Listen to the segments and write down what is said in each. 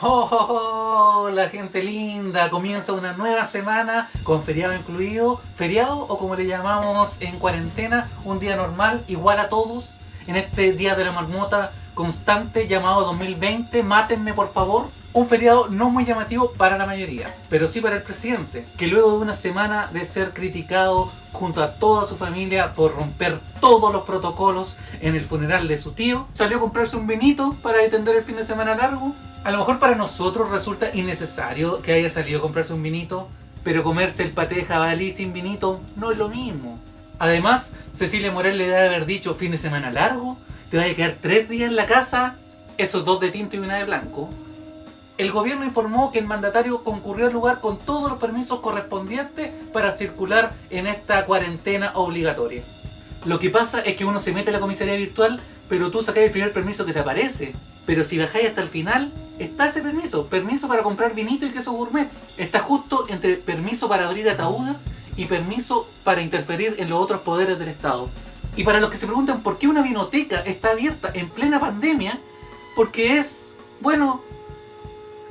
La gente linda, comienza una nueva semana con feriado incluido, feriado o como le llamamos en cuarentena, un día normal, igual a todos, en este día de la marmota constante llamado 2020, mátenme por favor. Un feriado no muy llamativo para la mayoría, pero sí para el presidente, que luego de una semana de ser criticado junto a toda su familia por romper todos los protocolos en el funeral de su tío, salió a comprarse un vinito para atender el fin de semana largo. A lo mejor para nosotros resulta innecesario que haya salido a comprarse un vinito, pero comerse el paté de jabalí sin vinito no es lo mismo. Además, Cecilia Morel le debe haber dicho: fin de semana largo, te vas a quedar 3 días en la casa, esos 2 de tinto y 1 de blanco. El gobierno informó que el mandatario concurrió al lugar con todos los permisos correspondientes para circular en esta cuarentena obligatoria. Lo que pasa es que uno se mete a la comisaría virtual, pero tú sacas el primer permiso que te aparece. Pero si bajáis hasta el final, está ese permiso para comprar vinito y queso gourmet. Está justo entre permiso para abrir ataúdes y permiso para interferir en los otros poderes del Estado. Y para los que se preguntan por qué una vinoteca está abierta en plena pandemia, porque es, bueno,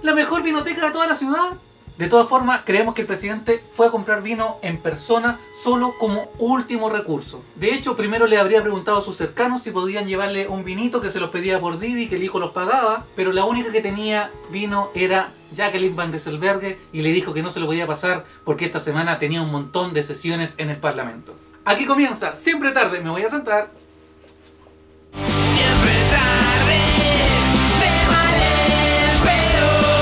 la mejor vinoteca de toda la ciudad. De todas formas, creemos que el presidente fue a comprar vino en persona solo como último recurso. De hecho, primero le habría preguntado a sus cercanos si podían llevarle un vinito, que se los pedía por Didi, que el hijo los pagaba, pero la única que tenía vino era Jacqueline Van Rysselberghe y le dijo que no se lo podía pasar porque esta semana tenía un montón de sesiones en el Parlamento. Aquí comienza Siempre Tarde, me voy a sentar. Siempre tarde, me vale el pelo.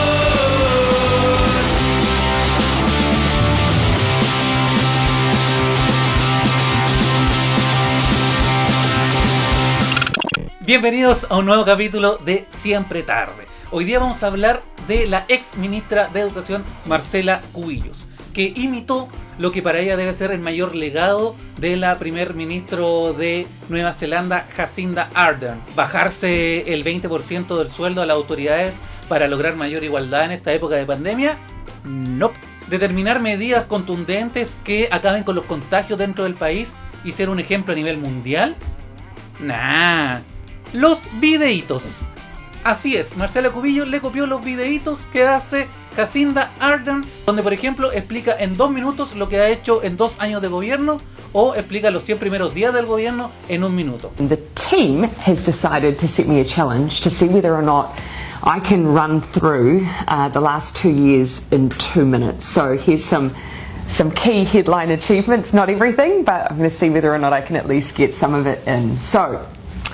Bienvenidos a un nuevo capítulo de Siempre Tarde. Hoy día vamos a hablar de la ex ministra de Educación, Marcela Cubillos, que imitó lo que para ella debe ser el mayor legado de la primer ministro de Nueva Zelanda, Jacinda Ardern: bajarse el 20% del sueldo a las autoridades para lograr mayor igualdad en esta época de pandemia. No. Determinar medidas contundentes que acaben con los contagios dentro del país y ser un ejemplo a nivel mundial. Nah. Los videitos. Así es, Marcela Cubillos le copió los videitos que hace Jacinda Ardern, donde por ejemplo explica en 2 minutos lo que ha hecho en 2 años de gobierno, o explica los 100 primeros días del gobierno en 1 minuto. The team has decided to set me a challenge to see whether or not I can run through the last 2 years in 2 minutes. So here's some key headline achievements, not everything, but I'm going to see whether or not I can at least get some of it in. So,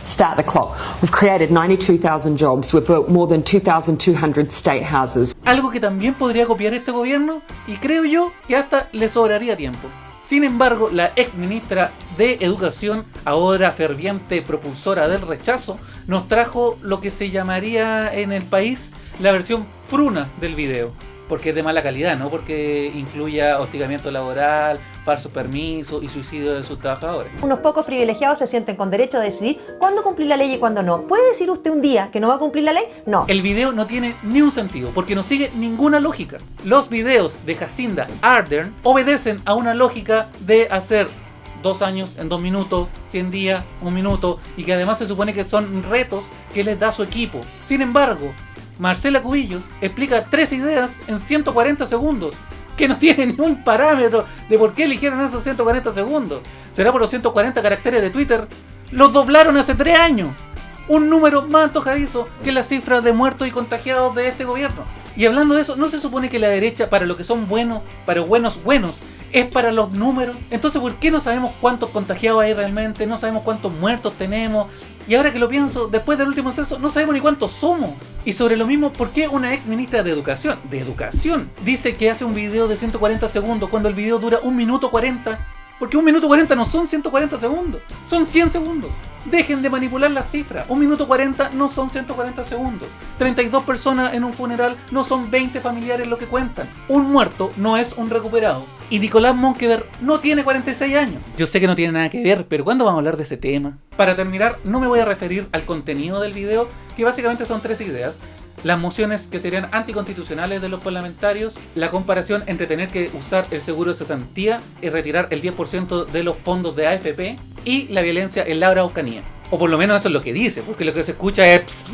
start the clock. We've created 92,000 jobs. We've built more than 2,200 state houses. Algo que también podría copiar este gobierno, y creo yo que hasta le sobraría tiempo. Sin embargo, la ex ministra de Educación, ahora ferviente propulsora del rechazo, nos trajo lo que se llamaría en el país la versión fruna del video. Porque es de mala calidad, no porque incluya hostigamiento laboral, falso permiso y suicidio de sus trabajadores. Unos pocos privilegiados se sienten con derecho a decidir cuándo cumplir la ley y cuándo no. ¿Puede decir usted un día que no va a cumplir la ley? No. El video no tiene ni un sentido, porque no sigue ninguna lógica. Los videos de Jacinda Ardern obedecen a una lógica de hacer 2 años en 2 minutos, 100 días, 1 minuto, y que además se supone que son retos que les da su equipo. Sin embargo, Marcela Cubillos explica 3 ideas en 140 segundos, que no tienen ni un parámetro de por qué eligieron esos 140 segundos. ¿Será por los 140 caracteres de Twitter? Los doblaron hace 3 años. Un número más antojadizo que la cifra de muertos y contagiados de este gobierno. Y hablando de eso, ¿no se supone que la derecha, para lo que son buenos, para buenos, es para los números? Entonces, ¿por qué no sabemos cuántos contagiados hay realmente? No sabemos cuántos muertos tenemos. Y ahora que lo pienso, después del último censo, no sabemos ni cuántos somos. Y sobre lo mismo, ¿por qué una ex ministra de Educación, dice que hace un video de 140 segundos cuando el video dura 1 minuto 40? Porque 1 minuto 40 no son 140 segundos, son 100 segundos. Dejen de manipular las cifras. 1 minuto 40 no son 140 segundos. 32 personas en un funeral no son 20 familiares lo que cuentan. Un muerto no es un recuperado. Y Nicolás Monkeberg no tiene 46 años. Yo sé que no tiene nada que ver, pero ¿cuándo vamos a hablar de ese tema? Para terminar, no me voy a referir al contenido del video, que básicamente son 3 ideas. Las mociones que serían anticonstitucionales de los parlamentarios, la comparación entre tener que usar el seguro de cesantía y retirar el 10% de los fondos de AFP, y la violencia en la Araucanía. O por lo menos eso es lo que dice, porque lo que se escucha es...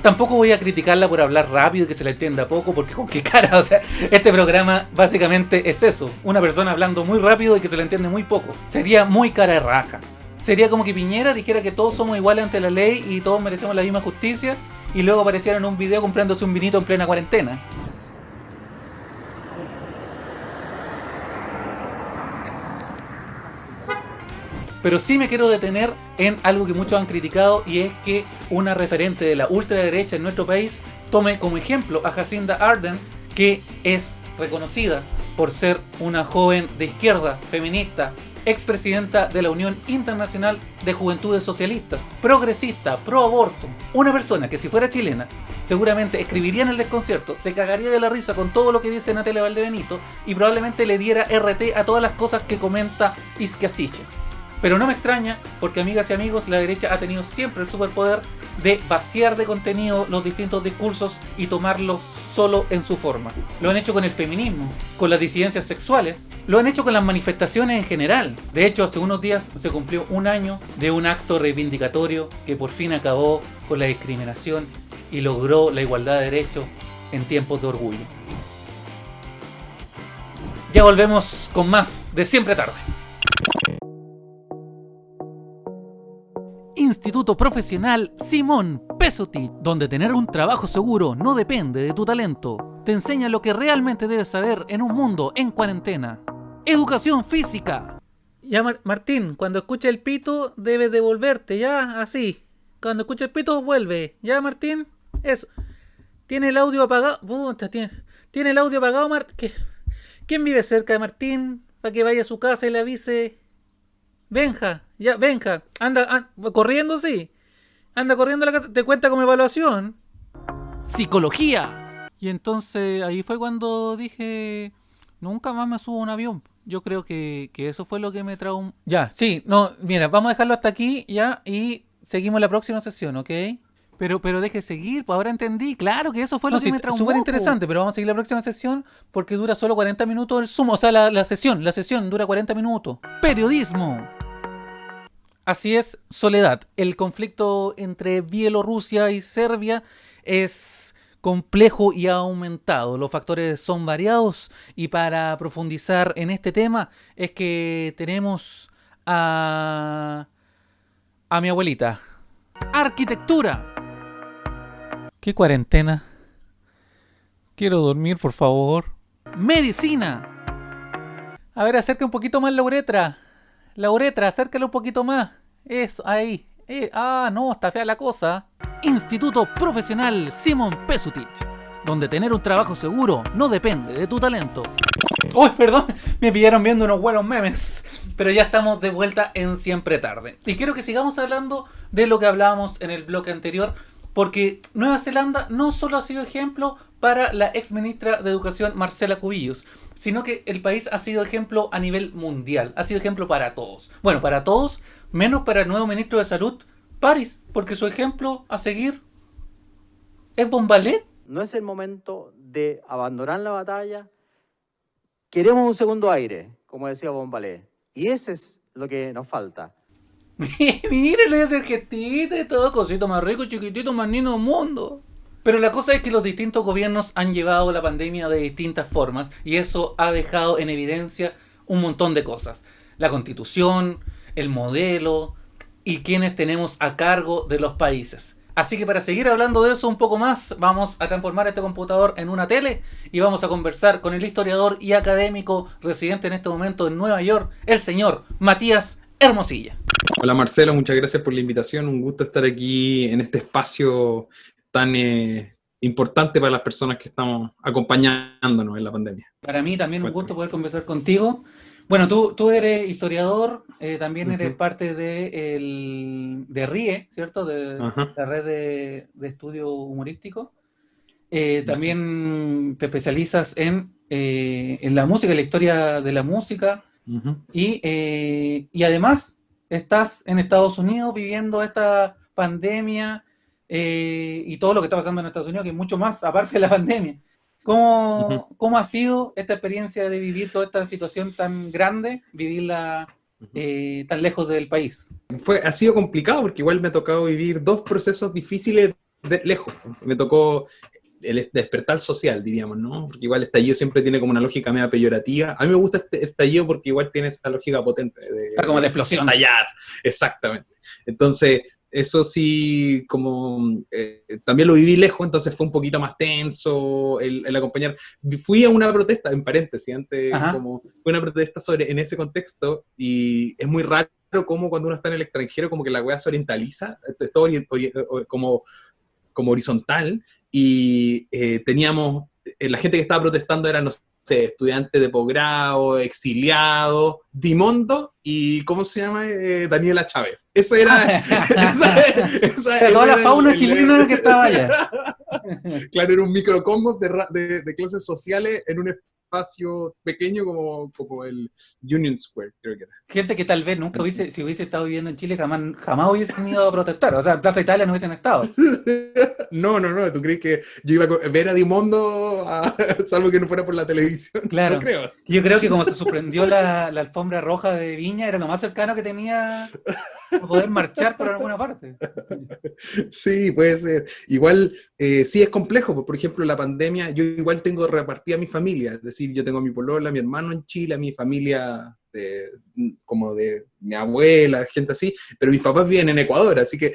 Tampoco voy a criticarla por hablar rápido y que se la entienda poco, porque con qué cara, o sea, este programa básicamente es eso, una persona hablando muy rápido y que se la entiende muy poco. Sería muy cara de raja. Sería como que Piñera dijera que todos somos iguales ante la ley y todos merecemos la misma justicia, y luego apareciera en un video comprándose un vinito en plena cuarentena. Pero sí me quiero detener en algo que muchos han criticado, y es que una referente de la ultraderecha en nuestro país tome como ejemplo a Jacinda Ardern, que es reconocida por ser una joven de izquierda, feminista, expresidenta de la Unión Internacional de Juventudes Socialistas, progresista, pro aborto. Una persona que si fuera chilena seguramente escribiría en el desconcierto, se cagaría de la risa con todo lo que dice Natalia Valdebenito y probablemente le diera RT a todas las cosas que comenta Isquia Siches. Pero no me extraña, porque amigas y amigos, la derecha ha tenido siempre el superpoder de vaciar de contenido los distintos discursos y tomarlos solo en su forma. Lo han hecho con el feminismo, con las disidencias sexuales, lo han hecho con las manifestaciones en general. De hecho, hace unos días se cumplió un año de un acto reivindicatorio que por fin acabó con la discriminación y logró la igualdad de derechos en tiempos de orgullo. Ya volvemos con más de Siempre Tarde. Instituto Profesional Simón Pesutit, donde tener un trabajo seguro no depende de tu talento. Te enseña lo que realmente debes saber en un mundo en cuarentena. Educación física. Ya Martín, cuando escuches el pito debes devolverte, ya, así. Cuando escuches el pito vuelve, ya Martín. Eso. ¿Tiene el audio apagado? Puta, tiene el audio apagado, Martín. ¿Quién vive cerca de Martín? Para que vaya a su casa y le avise. Benja, ya, Benja, anda corriendo, sí. Anda corriendo a la casa, te cuenta como evaluación. Psicología. Y entonces ahí fue cuando dije, nunca más me subo a un avión. Yo creo que eso fue lo que me traumó. Ya, sí, no, mira, vamos a dejarlo hasta aquí ya y seguimos la próxima sesión, ¿ok? Pero deje seguir, pues ahora entendí, claro que eso fue lo que me traumó. Súper interesante, pero vamos a seguir la próxima sesión porque dura solo 40 minutos el Zoom, o sea, la sesión dura 40 minutos. Periodismo. Así es, Soledad. El conflicto entre Bielorrusia y Serbia es complejo y ha aumentado. Los factores son variados y para profundizar en este tema es que tenemos a mi abuelita. Arquitectura. ¿Qué cuarentena? Quiero dormir, por favor. Medicina. A ver, acerca un poquito más la uretra. La uretra, acércala un poquito más. Eso, ahí. No, está fea la cosa. Instituto Profesional Simón Pesutit, donde tener un trabajo seguro no depende de tu talento. Uy, perdón, me pillaron viendo unos buenos memes. Pero ya estamos de vuelta en Siempre Tarde. Y quiero que sigamos hablando de lo que hablábamos en el bloque anterior, porque Nueva Zelanda no solo ha sido ejemplo para la ex ministra de Educación Marcela Cubillos, sino que el país ha sido ejemplo a nivel mundial, ha sido ejemplo para todos. Bueno, para todos, menos para el nuevo ministro de Salud, París, porque su ejemplo a seguir es Bombalet. No es el momento de abandonar la batalla. Queremos un segundo aire, como decía Bombalet, y ese es lo que nos falta. Mire, le voy a hacer gestito y todo, cosito más rico, chiquitito, más lindo del mundo. Pero la cosa es que los distintos gobiernos han llevado la pandemia de distintas formas y eso ha dejado en evidencia un montón de cosas. La constitución, el modelo y quienes tenemos a cargo de los países. Así que para seguir hablando de eso un poco más, vamos a transformar este computador en una tele y vamos a conversar con el historiador y académico residente en este momento en Nueva York, el señor Matías Hermosilla. Hola Marcelo, muchas gracias por la invitación. Un gusto estar aquí en este espacio tan importante para las personas que estamos acompañándonos en la pandemia. Para mí también un gusto poder conversar contigo. Bueno, tú eres historiador, también eres parte de RIE, ¿cierto? De la red de estudio humorístico. También te especializas en la música, en la historia de la música. Y además estás en Estados Unidos viviendo esta pandemia y todo lo que está pasando en Estados Unidos, que es mucho más aparte de la pandemia. ¿Cómo ha sido esta experiencia de vivir toda esta situación tan grande, vivirla tan lejos del país. Ha sido complicado porque igual me ha tocado vivir dos procesos difíciles de lejos. Me tocó el despertar social, diríamos, ¿no? Porque igual el estallido siempre tiene como una lógica media peyorativa. A mí me gusta este estallido porque igual tiene esa lógica potente Como de explosión. estallar, exactamente. Entonces, eso sí, como también lo viví lejos, entonces fue un poquito más tenso el acompañar. Fui a una protesta, en paréntesis, antes, Ajá. como fue una protesta en ese contexto, y es muy raro como cuando uno está en el extranjero, como que la weá se orientaliza, es todo como horizontal, y teníamos, la gente que estaba protestando era, no sé, estudiantes de posgrado, exiliados, Dimondo y, ¿cómo se llama? Daniela Chávez. Eso era... Era toda la fauna chilena que estaba allá. Claro, era un microcosmos de clases sociales en un espacio pequeño como el Union Square, creo que era. Gente que tal vez nunca si hubiese estado viviendo en Chile, jamás hubiesen ido a protestar. O sea, en Plaza Italia no hubiesen estado. No, ¿tú crees que yo iba a ver a Dimondo, salvo que no fuera por la televisión? Claro. No creo. Yo creo que como se suspendió la alfombra roja de Viña, era lo más cercano que tenía a poder marchar por alguna parte. Sí, puede ser. Igual, sí es complejo. Por ejemplo, la pandemia, yo igual tengo repartida mi familia. Es decir, yo tengo a mi polola, a mi hermano en Chile, a mi familia como de mi abuela, gente así, pero mis papás viven en Ecuador, así que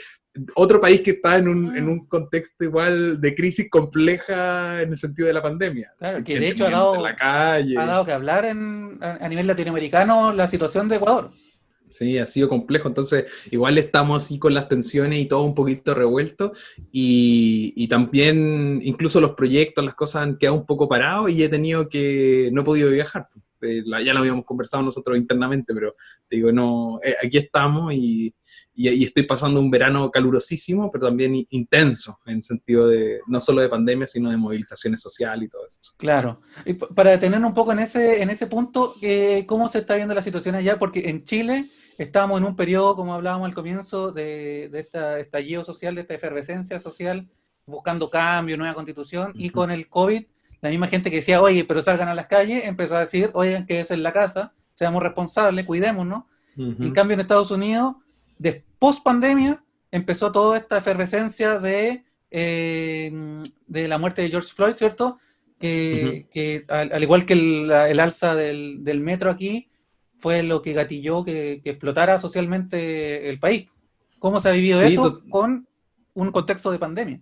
otro país que está en un contexto igual de crisis compleja en el sentido de la pandemia. Claro, Así, que de hecho ha en la calle. dado que hablar a nivel latinoamericano la situación de Ecuador. Sí, ha sido complejo, entonces igual estamos así con las tensiones y todo un poquito revuelto, y también incluso los proyectos, las cosas han quedado un poco parados y no he podido viajar. Ya lo habíamos conversado nosotros internamente, pero te digo, no, aquí estamos y estoy pasando un verano calurosísimo, pero también intenso, en el sentido de no solo de pandemia, sino de movilizaciones sociales y todo eso. Claro. Y para detenernos un poco en ese punto, ¿cómo se está viendo la situación allá? Porque en Chile estamos en un periodo, como hablábamos al comienzo, de este estallido social, de esta efervescencia social, buscando cambio, nueva constitución, y con el COVID, la misma gente que decía, oye, pero salgan a las calles, empezó a decir, oye, quédense en la casa, seamos responsables, cuidémonos. En cambio, en Estados Unidos, post pandemia, empezó toda esta efervescencia de la muerte de George Floyd, ¿cierto? Que al igual que el alza del metro aquí, fue lo que gatilló que explotara socialmente el país. ¿Cómo se ha vivido eso con un contexto de pandemia?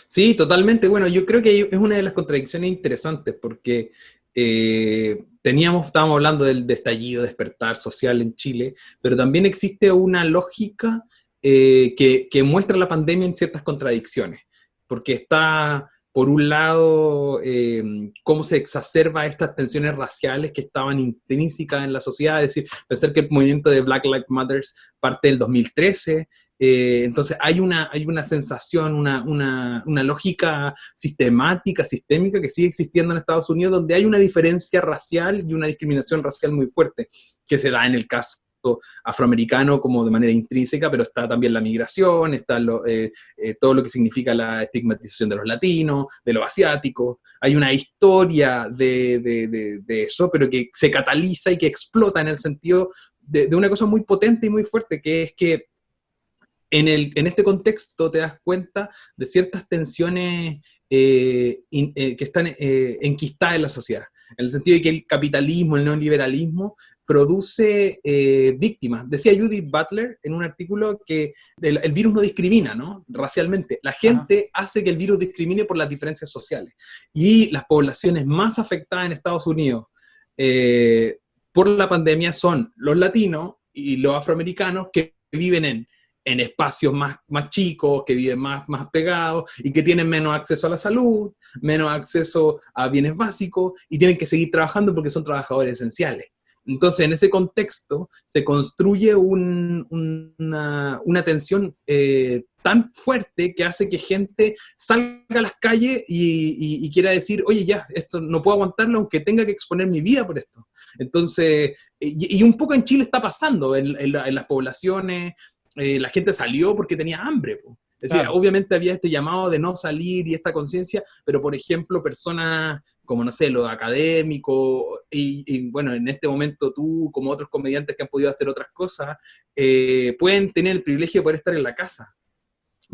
Sí, totalmente. Bueno, yo creo que es una de las contradicciones interesantes porque estábamos hablando del estallido, despertar social en Chile, pero también existe una lógica que muestra la pandemia en ciertas contradicciones, porque está, por un lado, cómo se exacerba estas tensiones raciales que estaban intrínsecas en la sociedad, es decir, pensar que el movimiento de Black Lives Matter parte del 2013, entonces hay una sensación, una lógica sistemática, sistémica que sigue existiendo en Estados Unidos, donde hay una diferencia racial y una discriminación racial muy fuerte, que se da en el caso afroamericano como de manera intrínseca, pero está también la migración, está todo lo que significa la estigmatización de los latinos, de los asiáticos. Hay una historia de eso, pero que se cataliza y que explota en el sentido de una cosa muy potente y muy fuerte, que es que en este contexto te das cuenta de ciertas tensiones que están enquistadas en la sociedad, en el sentido de que el capitalismo, el neoliberalismo, produce víctimas. Decía Judith Butler en un artículo que el virus no discrimina, ¿no? Racialmente. La gente hace que el virus discrimine por las diferencias sociales. Y las poblaciones más afectadas en Estados Unidos por la pandemia son los latinos y los afroamericanos que viven en espacios más chicos, que viven más pegados y que tienen menos acceso a la salud, menos acceso a bienes básicos y tienen que seguir trabajando porque son trabajadores esenciales. Entonces, en ese contexto se construye una tensión tan fuerte que hace que gente salga a las calles y quiera decir, oye, ya, esto no puedo aguantarlo aunque tenga que exponer mi vida por esto. Entonces, y un poco en Chile está pasando, en las poblaciones, la gente salió porque tenía hambre, po. Es decir, obviamente había este llamado de no salir y esta conciencia, pero por ejemplo, personas como no sé, lo académico, y bueno, en este momento tú, como otros comediantes que han podido hacer otras cosas, pueden tener el privilegio de poder estar en la casa.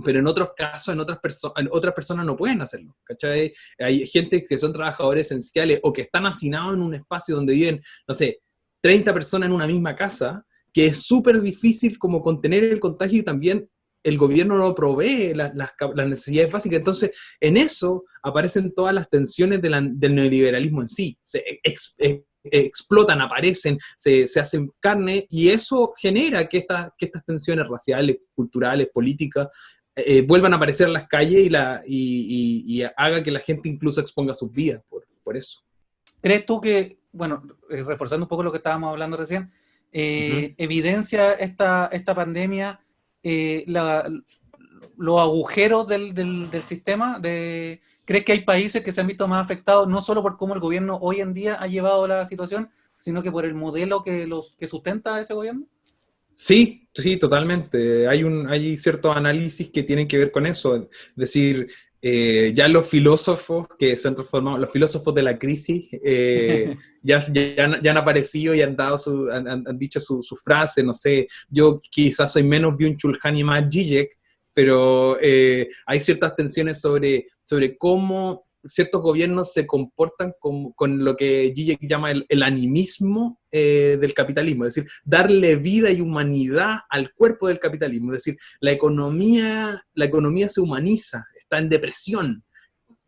Pero en otros casos, otras personas no pueden hacerlo, ¿cachai? Hay gente que son trabajadores esenciales o que están hacinados en un espacio donde viven, no sé, 30 personas en una misma casa, que es súper difícil como contener el contagio y también el gobierno no provee las necesidades básicas. Entonces, en eso aparecen todas las tensiones del neoliberalismo en sí. Explotan, aparecen, se hacen carne, y eso genera que estas tensiones raciales, culturales, políticas, vuelvan a aparecer en las calles y haga que la gente incluso exponga sus vidas por eso. ¿Crees tú que, bueno, reforzando un poco lo que estábamos hablando recién, evidencia esta pandemia los agujeros del sistema? ¿Crees que hay países que se han visto más afectados no solo por cómo el gobierno hoy en día ha llevado la situación, sino que por el modelo que sustenta ese gobierno? Sí, totalmente. Hay ciertos análisis que tienen que ver con eso. Es decir, ya los filósofos que se han transformado, los filósofos de la crisis, ya han aparecido y han dado han dicho su frase, no sé, yo quizás soy menos Byung-Chul Han y más Zizek, pero hay ciertas tensiones sobre cómo ciertos gobiernos se comportan con lo que Zizek llama el animismo del capitalismo, es decir, darle vida y humanidad al cuerpo del capitalismo, es decir, la economía se humaniza, está en depresión,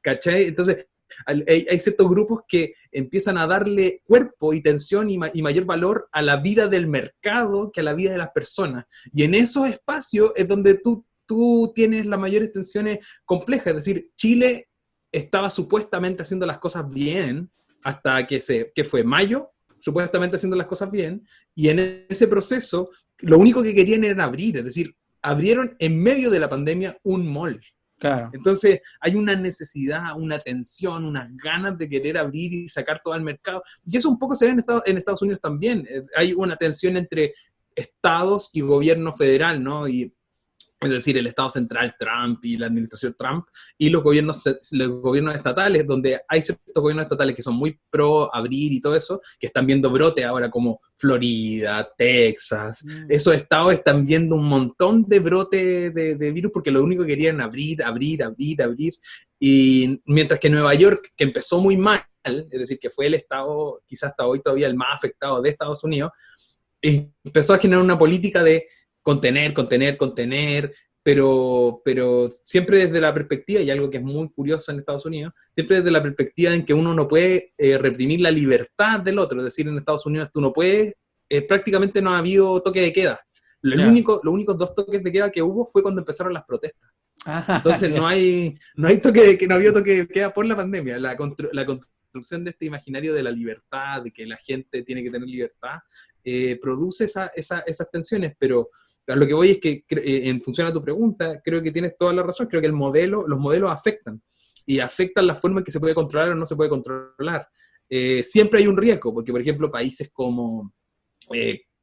¿cachai? Entonces, hay ciertos grupos que empiezan a darle cuerpo y tensión y mayor valor a la vida del mercado que a la vida de las personas, y en esos espacios es donde tú tienes las mayores tensiones complejas, es decir, Chile estaba supuestamente haciendo las cosas bien hasta que fue mayo, supuestamente haciendo las cosas bien, y en ese proceso lo único que querían era abrir, es decir, abrieron en medio de la pandemia un mall. Claro. Entonces hay una necesidad, una tensión, unas ganas de querer abrir y sacar todo al mercado, y eso un poco se ve en Estados Unidos también. Hay una tensión entre estados y gobierno federal, ¿no? Es decir, el Estado central Trump y la administración Trump, y los gobiernos estatales, donde hay ciertos gobiernos estatales que son muy pro abrir y todo eso, que están viendo brote ahora como Florida, Texas. Esos estados están viendo un montón de brote de virus porque lo único que querían abrir, y mientras que Nueva York, que empezó muy mal, es decir, que fue el estado quizás hasta hoy todavía el más afectado de Estados Unidos, empezó a generar una política de contener, pero siempre desde la perspectiva, y algo que es muy curioso en Estados Unidos, siempre desde la perspectiva en que uno no puede reprimir la libertad del otro, es decir, en Estados Unidos tú no puedes, prácticamente no ha habido toque de queda. Los únicos 2 toques de queda que hubo fue cuando empezaron las protestas. Entonces no había toque de queda por la pandemia. La construcción de este imaginario de la libertad, de que la gente tiene que tener libertad, produce esas tensiones, pero a lo que voy es que, en función a tu pregunta, creo que tienes toda la razón. Creo que los modelos afectan la forma en que se puede controlar o no se puede controlar. Siempre hay un riesgo, porque por ejemplo países como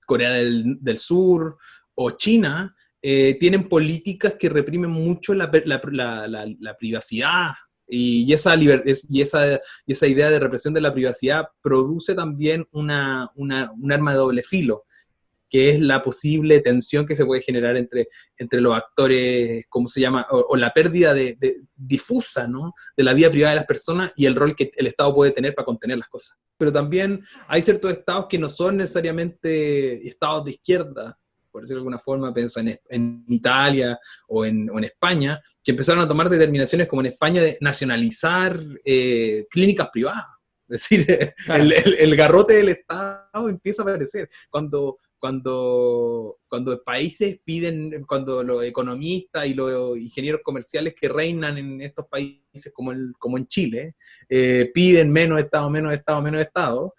Corea del Sur o China tienen políticas que reprimen mucho la privacidad, y esa idea de represión de la privacidad produce también un arma de doble filo, que es la posible tensión que se puede generar entre los actores, ¿cómo se llama? O la pérdida difusa, ¿no?, de la vida privada de las personas y el rol que el Estado puede tener para contener las cosas. Pero también hay ciertos estados que no son necesariamente estados de izquierda, por decirlo de alguna forma. Piensa en Italia o en España, que empezaron a tomar determinaciones como en España de nacionalizar clínicas privadas. Es decir, claro, el garrote del Estado empieza a aparecer cuando países piden, cuando los economistas y los ingenieros comerciales que reinan en estos países como en Chile, piden menos Estado.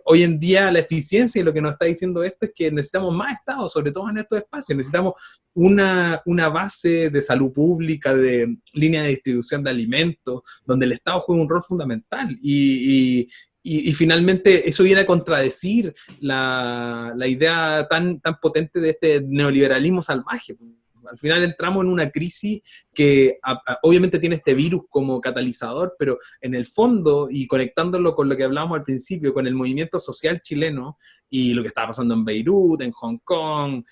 Hoy en día la eficiencia, y lo que nos está diciendo esto, es que necesitamos más Estado, sobre todo en estos espacios. Necesitamos una base de salud pública, de línea de distribución de alimentos, donde el Estado juega un rol fundamental. Y finalmente eso viene a contradecir la idea tan potente de este neoliberalismo salvaje, Al final entramos en una crisis que obviamente tiene este virus como catalizador, pero en el fondo, y conectándolo con lo que hablábamos al principio, con el movimiento social chileno y lo que estaba pasando en Beirut, en Hong Kong,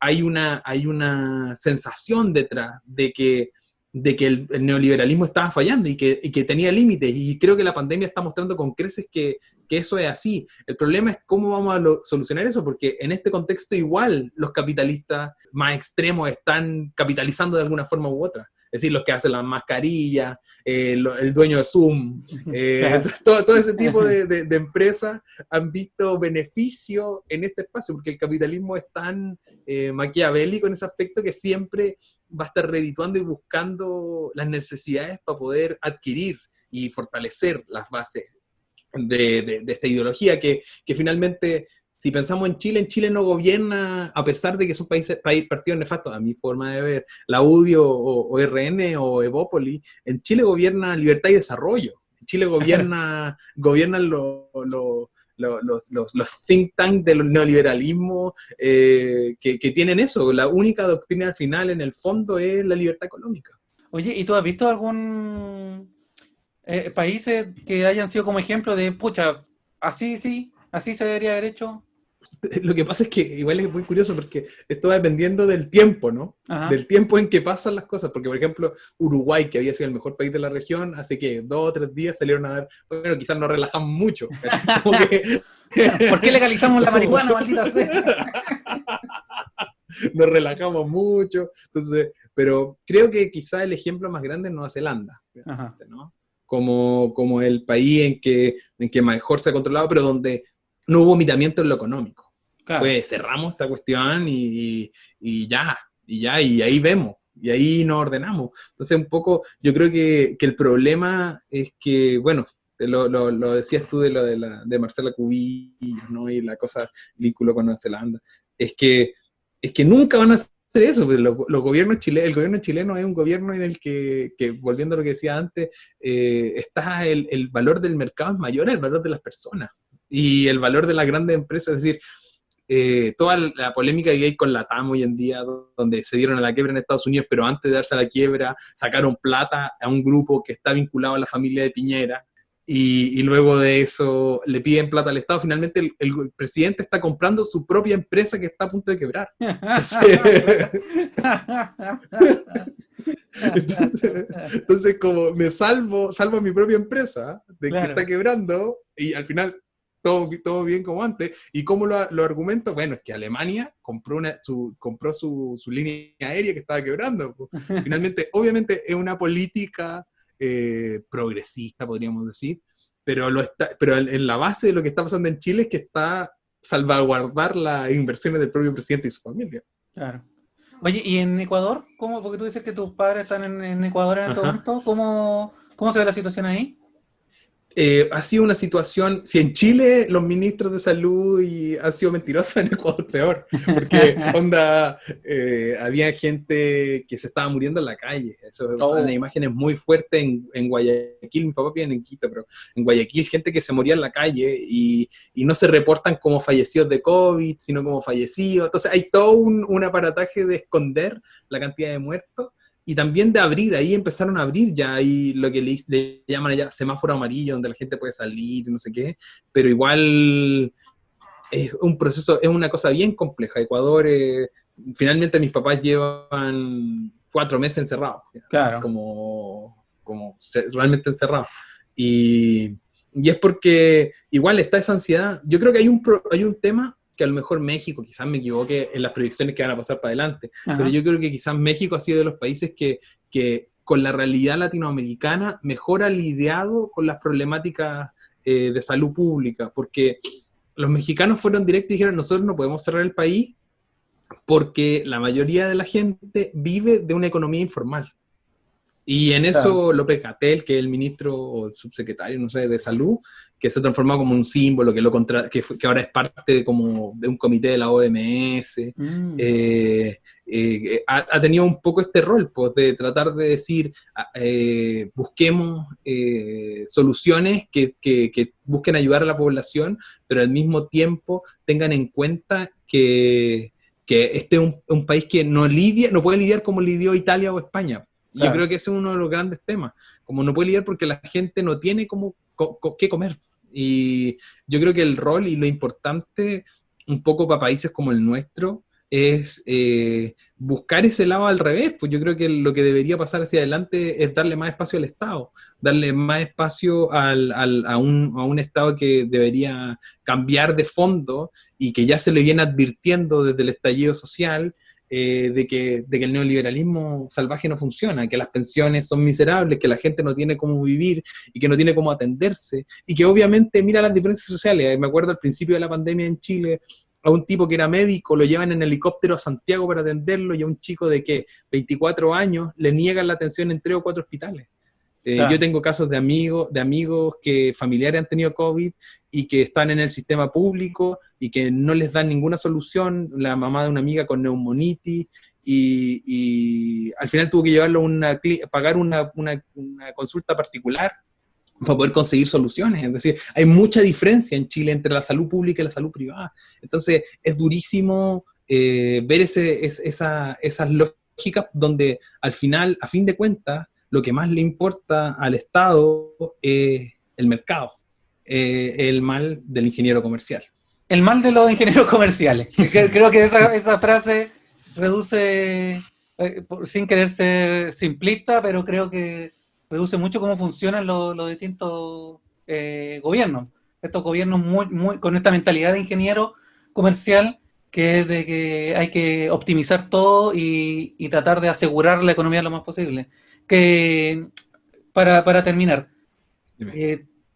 hay una sensación detrás de que el neoliberalismo estaba fallando y que tenía límites, y creo que la pandemia está mostrando con creces que eso es así. El problema es cómo vamos a solucionar eso, porque en este contexto igual los capitalistas más extremos están capitalizando de alguna forma u otra. Es decir, los que hacen las mascarillas, el dueño de Zoom, entonces, todo ese tipo de empresas han visto beneficio en este espacio, porque el capitalismo es tan maquiavélico en ese aspecto que siempre va a estar redituando y buscando las necesidades para poder adquirir y fortalecer las bases de esta ideología que finalmente, si pensamos en Chile no gobierna, a pesar de que son partidos nefastos, a mi forma de ver, la UDI o RN o Evópoli, en Chile gobierna Libertad y Desarrollo. En Chile gobiernan los think tanks del neoliberalismo que tienen eso. La única doctrina al final, en el fondo, es la libertad económica. Oye, ¿y tú has visto algún países que hayan sido como ejemplo de, pucha, así sí, así se debería haber hecho? Lo que pasa es que igual es muy curioso porque esto va dependiendo del tiempo, ¿no? Ajá. Del tiempo en que pasan las cosas. Porque, por ejemplo, Uruguay, que había sido el mejor país de la región, hace que 2 o 3 días salieron a dar, bueno, quizás nos relajamos mucho. Como que ¿Por qué legalizamos la marihuana, maldita sea? nos relajamos mucho. Entonces, pero creo que quizás el ejemplo más grande es Nueva Zelanda, Ajá. ¿no? Como el país en que mejor se ha controlado, pero donde no hubo miramiento en lo económico. Claro. Pues cerramos esta cuestión y ahí vemos, y ahí nos ordenamos. Entonces, un poco, yo creo que el problema es que, bueno, lo decías tú de Marcela Cubillos, ¿no? Y la cosa, vínculo con Nueva Zelanda, es que nunca van a hacer eso. Los gobiernos el gobierno chileno es un gobierno en el que volviendo a lo que decía antes, está el valor del mercado es mayor al valor de las personas y el valor de las grandes empresas. Es decir, toda la polémica que hay con la TAM hoy en día, donde se dieron a la quiebra en Estados Unidos, pero antes de darse a la quiebra sacaron plata a un grupo que está vinculado a la familia de Piñera, y luego de eso le piden plata al Estado. Finalmente el presidente está comprando su propia empresa que está a punto de quebrar. Entonces, como me salvo mi propia empresa de Claro. que está quebrando, y al final todo bien como antes. ¿Y cómo lo argumento? Bueno, es que Alemania compró su línea aérea que estaba quebrando. Finalmente, obviamente es una política progresista, podríamos decir, pero en la base de lo que está pasando en Chile es que está salvaguardar las inversiones del propio presidente y su familia. Claro. Oye, ¿y en Ecuador? ¿Cómo? Porque tú dices que tus padres están en Ecuador en este Ajá. momento. ¿Cómo se ve la situación ahí? Ha sido una situación, si en Chile los ministros de salud han sido mentirosos, en Ecuador peor, porque había gente que se estaba muriendo en la calle. Eso Oh. Una imagen muy fuerte en Guayaquil. Mi papá vive en Quito, pero en Guayaquil gente que se moría en la calle y no se reportan como fallecidos de COVID, sino como fallecidos. Entonces hay todo un aparataje de esconder la cantidad de muertos. Y también de abrir, ahí empezaron a abrir ya ahí lo que le llaman allá semáforo amarillo, donde la gente puede salir y no sé qué, pero igual es un proceso, es una cosa bien compleja. Ecuador, finalmente mis papás llevan 4 meses encerrados, Claro. realmente encerrados. Y es porque igual está esa ansiedad. Yo creo que hay un tema que a lo mejor México, quizás me equivoque en las proyecciones que van a pasar para adelante, Ajá. pero yo creo que quizás México ha sido de los países que con la realidad latinoamericana mejor ha lidiado con las problemáticas de salud pública, porque los mexicanos fueron directos y dijeron, nosotros no podemos cerrar el país porque la mayoría de la gente vive de una economía informal. Y en eso Claro. López-Gatell, que es el ministro o el subsecretario, no sé, de salud, que se transformó como un símbolo, que ahora es parte como de un comité de la OMS, ha tenido un poco este rol, pues, de tratar de decir, busquemos soluciones que busquen ayudar a la población, pero al mismo tiempo tengan en cuenta que que este es un país que no puede lidiar como lidió Italia o España. Yo Claro. creo que ese es uno de los grandes temas, como no puede lidiar porque la gente no tiene qué comer. Y yo creo que el rol y lo importante, un poco para países como el nuestro, es buscar ese lado al revés. Pues yo creo que lo que debería pasar hacia adelante es darle más espacio al Estado, darle más espacio a un Estado que debería cambiar de fondo y que ya se le viene advirtiendo desde el estallido social, de que el neoliberalismo salvaje no funciona, que las pensiones son miserables, que la gente no tiene cómo vivir y que no tiene cómo atenderse, y que obviamente mira las diferencias sociales. Me acuerdo al principio de la pandemia en Chile, a un tipo que era médico lo llevan en helicóptero a Santiago para atenderlo, y a un chico de 24 años le niegan la atención en 3 o 4 hospitales. Claro. Yo tengo casos de amigos que familiares han tenido COVID y que están en el sistema público y que no les dan ninguna solución. La mamá de una amiga con neumonitis y al final tuvo que llevarlo a pagar una consulta particular para poder conseguir soluciones. Es decir, hay mucha diferencia en Chile entre la salud pública y la salud privada. Entonces es durísimo ver esas lógicas donde al final, a fin de cuentas, lo que más le importa al Estado es el mercado, el mal del ingeniero comercial. El mal de los ingenieros comerciales. Creo que esa frase reduce, sin querer ser simplista, pero creo que reduce mucho cómo funcionan los distintos gobiernos. Estos gobiernos con esta mentalidad de ingeniero comercial, que es de que hay que optimizar todo y tratar de asegurar la economía lo más posible. Que para terminar,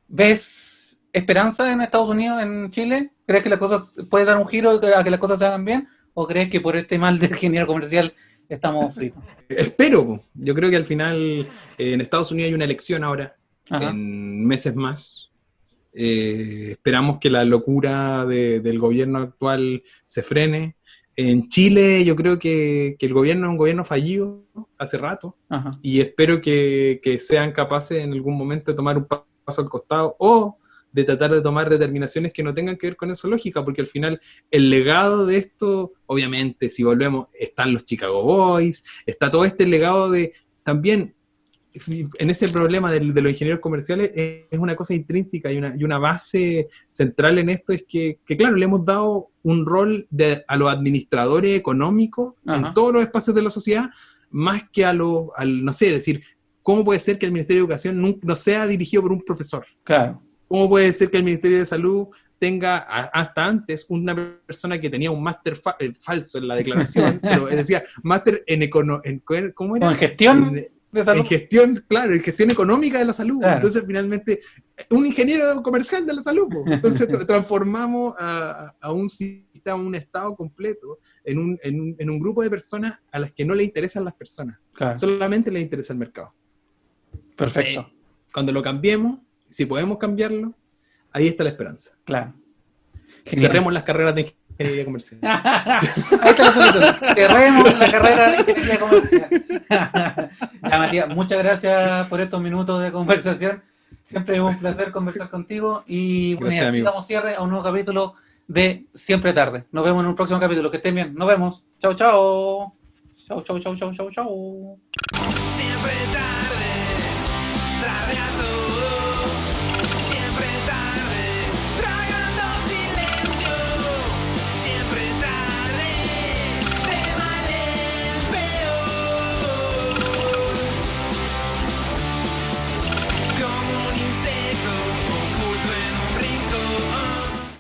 ¿ves esperanza en Estados Unidos, en Chile? ¿Crees que las cosas puede dar un giro a que las cosas se hagan bien? ¿O crees que por este mal del ingeniero comercial estamos fritos? Espero. Yo creo que al final en Estados Unidos hay una elección ahora, Ajá. en meses más. Esperamos que la locura del gobierno actual se frene. En Chile yo creo que el gobierno es un gobierno fallido hace rato. Ajá. Y espero que sean capaces en algún momento de tomar un paso al costado o de tratar de tomar determinaciones que no tengan que ver con esa lógica, porque al final el legado de esto, obviamente, si volvemos, están los Chicago Boys, está todo este legado de también, en ese problema de los ingenieros comerciales, es una cosa intrínseca y una base central en esto, es que claro, le hemos dado un rol a los administradores económicos Ajá. en todos los espacios de la sociedad, más que no sé, decir, ¿cómo puede ser que el Ministerio de Educación no sea dirigido por un profesor? Claro. ¿Cómo puede ser que el Ministerio de Salud tenga hasta antes una persona que tenía un máster falso en la declaración, pero decía máster ¿cómo era? ¿En gestión de salud? En gestión, claro, en gestión económica de la salud. Claro. Entonces, finalmente, un ingeniero comercial de la salud. Entonces, transformamos a un sistema, un Estado completo, en un grupo de personas a las que no le interesan las personas. Claro. Solamente le interesa el mercado. Perfecto. Entonces, cuando lo cambiemos, si podemos cambiarlo, ahí está la esperanza. Claro. Genial. Cerremos las carreras de ingeniería comercial. Ahí está la solución. Cerremos la carrera de ingeniería comercial. Ya, Matías, muchas gracias por estos minutos de conversación. Siempre es un placer conversar contigo. Y bueno, Gracias, así amigo. damos cierre a un nuevo capítulo de Siempre Tarde. Nos vemos en un próximo capítulo. Que estén bien. Nos vemos. Chao, chao. Chao, chao, chao, chao, chao, chao. Siempre tarde.